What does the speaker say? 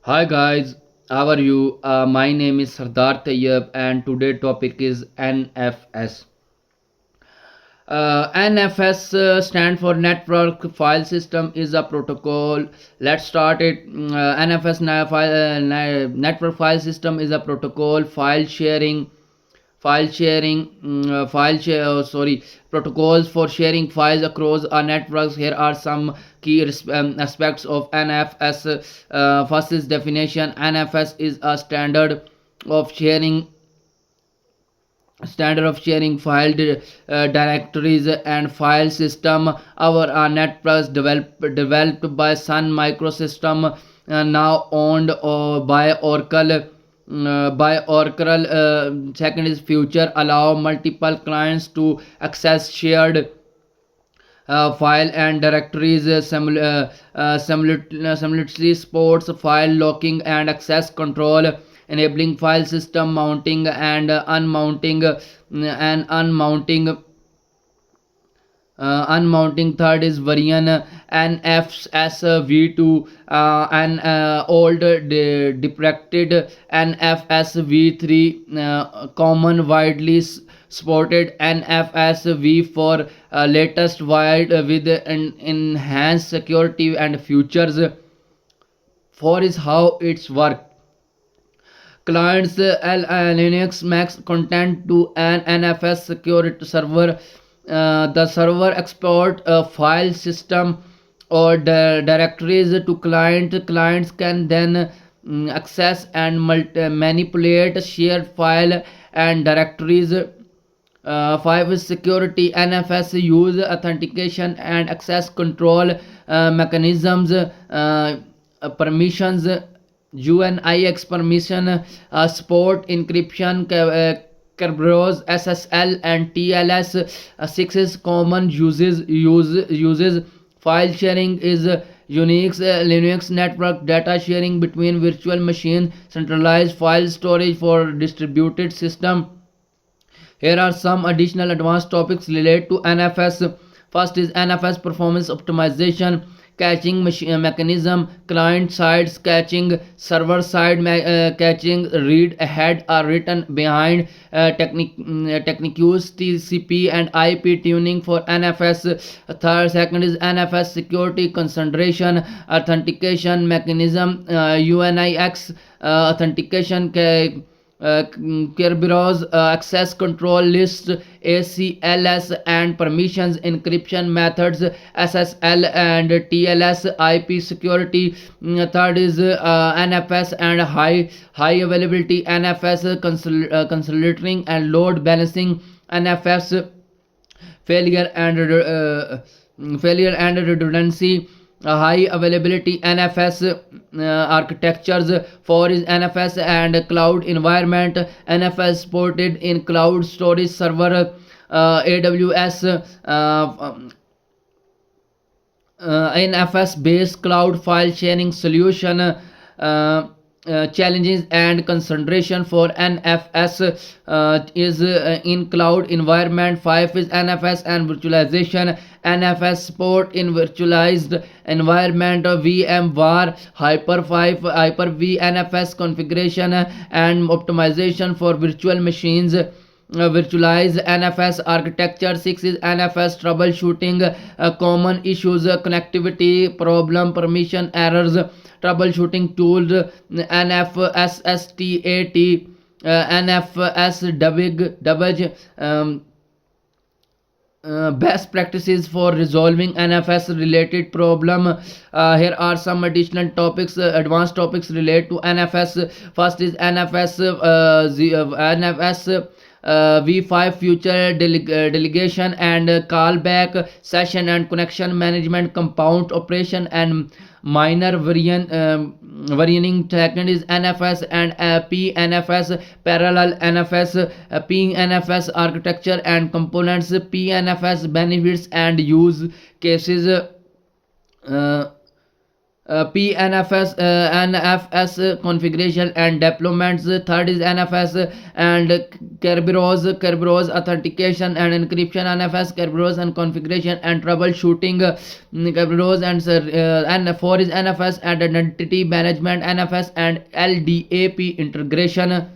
Hi guys, how are you? My name is Sardar Tayyab and today topic is NFS. NFS stand for Network File System is a protocol. Let's start it. NFS Network File System is a protocol file share sorry protocols for sharing files across our networks. Here are some key aspects of NFS. First is definition. NFS is a of sharing standard of sharing directories and file system. Our networks developed by Sun Microsystem, now owned by Oracle. Second is future allow multiple clients to access shared file and directories simultaneously, supports file locking and access control, enabling file system mounting and unmounting. Third is variant NFS-v2 and old deprected NFS-v3, common widely supported NFS-v for latest wide with enhanced security and features. Four is how it's work. Clients Linux Max content to an NFS security server. The server export a file system or directories to client. Clients can then access and manipulate shared file and directories. Five is security. NFS use authentication and access control mechanisms, permissions, UNIX permission, support encryption, Kerberos, SSL, and TLS. Six is common uses. File sharing is Unix, Linux network data sharing between virtual machines, centralized file storage for distributed system. Here are some additional advanced topics related to NFS. First is NFS performance optimization, caching mechanism, client side caching, server side caching, read ahead or written behind, techniques, TCP and IP tuning for NFS. Second is NFS security concentration, authentication mechanism, UNIX authentication. Kerberos access control list, ACLS and permissions, encryption methods, SSL and TLS, IP security. Third is NFS and high availability NFS, consolidating and load balancing. NFS failure and redundancy. High availability NFS architectures. For is NFS and cloud environment. NFS supported in cloud storage server, AWS, NFS based cloud file sharing solution. Challenges and concentration for NFS is in cloud environment. 5 is NFS and virtualization. NFS support in virtualized environment, VMware, Hyper-V, NFS configuration and optimization for virtual machines. Virtualize NFS architecture. 6 is NFS troubleshooting, common issues, connectivity problem, permission errors, troubleshooting tools, NFSSTAT, NFS debug, best practices for resolving NFS related problem. Here are some additional topics, advanced topics related to NFS. First is NFS NFS V5 future delegation and callback session and connection management, compound operation and minor varying. Second is NFS and PNFS parallel NFS, PNFS architecture and components, PNFS benefits and use cases. PNFS, NFS configuration and deployments. Third is NFS and Kerberos authentication and encryption. NFS Kerberos and configuration and troubleshooting. Kerberos and four is NFS and identity management. NFS and LDAP integration.